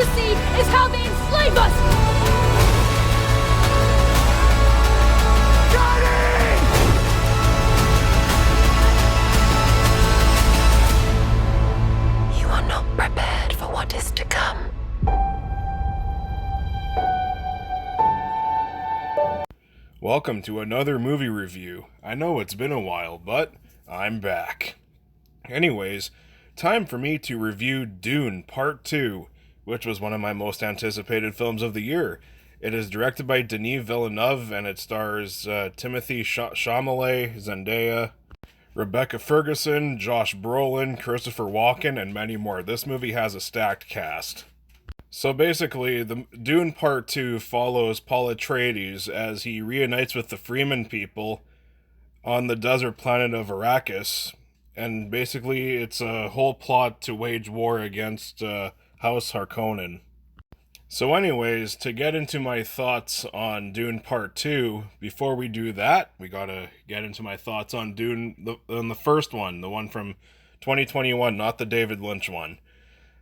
the sea is how they enslave us! You are not prepared for what is to come. Welcome to another movie review. I know it's been a while, but I'm back. Anyways, time for me to review Dune Part 2, which was one of my most anticipated films of the year. It is directed by Denis Villeneuve, and it stars Timothée Chalamet, Zendaya, Rebecca Ferguson, Josh Brolin, Christopher Walken, and many more. This movie has a stacked cast. So basically, the Dune Part 2 follows Paul Atreides as he reunites with the Freeman people on the desert planet of Arrakis, and basically it's a whole plot to wage war against House Harkonnen. So anyways, to get into my thoughts on Dune Part 2, before we do that, we gotta get into my thoughts on Dune, the first one, the one from 2021, not the David Lynch one.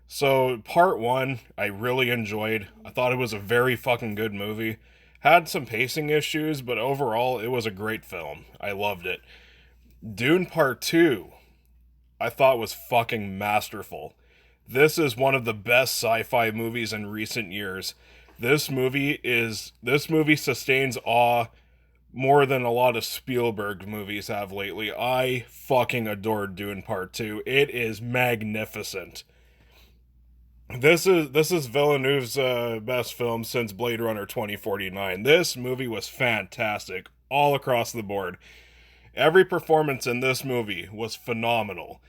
So, Part 1, I really enjoyed. I thought it was a very fucking good movie. Had some pacing issues, but overall, it was a great film. I loved it. Dune Part 2, I thought was fucking masterful. This is one of the best sci-fi movies in recent years. This movie sustains awe more than a lot of Spielberg movies have lately. I fucking adored Dune Part 2. It is magnificent. This is Villeneuve's best film since Blade Runner 2049. This movie was fantastic all across the board. Every performance in this movie was phenomenal.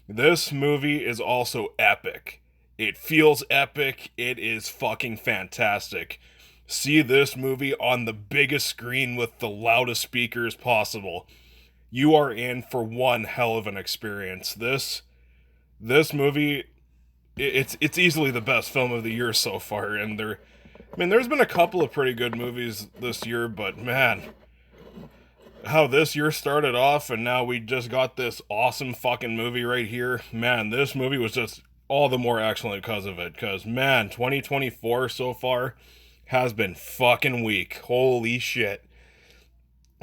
This movie is also epic. It feels epic. It is fucking fantastic. See this movie on the biggest screen with the loudest speakers possible. You are in for one hell of an experience. This movie, it's easily the best film of the year so far, and there's been a couple of pretty good movies this year, but man, how this year started off, and now we just got this awesome fucking movie right here. Man, this movie was just all the more excellent because of it, because man, 2024 so far has been fucking weak. Holy shit.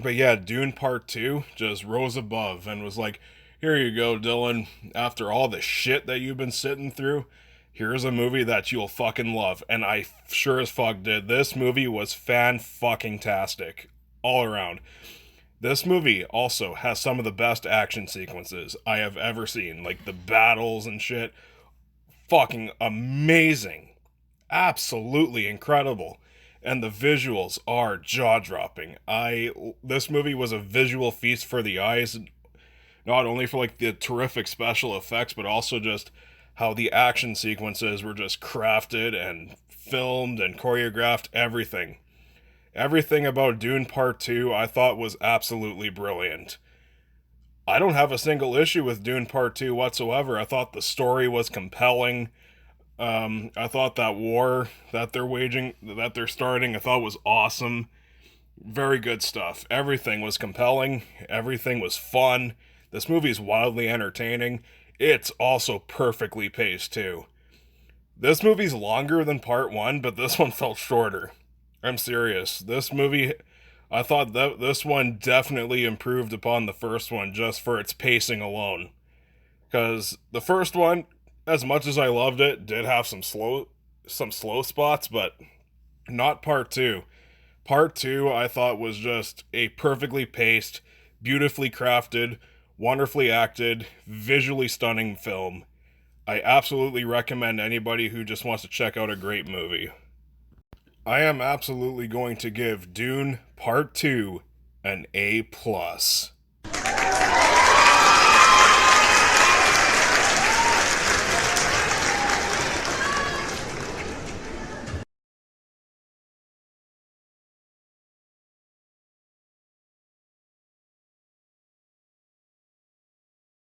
But yeah, Dune Part 2 just rose above and was like, here you go, Dylan. After all the shit that you've been sitting through, here's a movie that you'll fucking love. And I sure as fuck did. This movie was fan-fucking-tastic all around. This movie also has some of the best action sequences I have ever seen. Like the battles and shit. Fucking amazing. Absolutely incredible. And the visuals are jaw-dropping. This movie was a visual feast for the eyes. Not only for like the terrific special effects, but also just how the action sequences were just crafted and filmed and choreographed. Everything. Everything about Dune Part 2 I thought was absolutely brilliant. I don't have a single issue with Dune Part 2 whatsoever. I thought the story was compelling. I thought that war that they're starting, I thought was awesome. Very good stuff. Everything was compelling. Everything was fun. This movie is wildly entertaining. It's also perfectly paced, too. This movie's longer than Part 1, but this one felt shorter. I'm serious. This movie, I thought that this one definitely improved upon the first one just for its pacing alone. Because the first one, as much as I loved it, did have some slow spots, but not Part 2. Part 2, I thought, was just a perfectly paced, beautifully crafted, wonderfully acted, visually stunning film. I absolutely recommend anybody who just wants to check out a great movie. I am absolutely going to give Dune Part 2 an A+.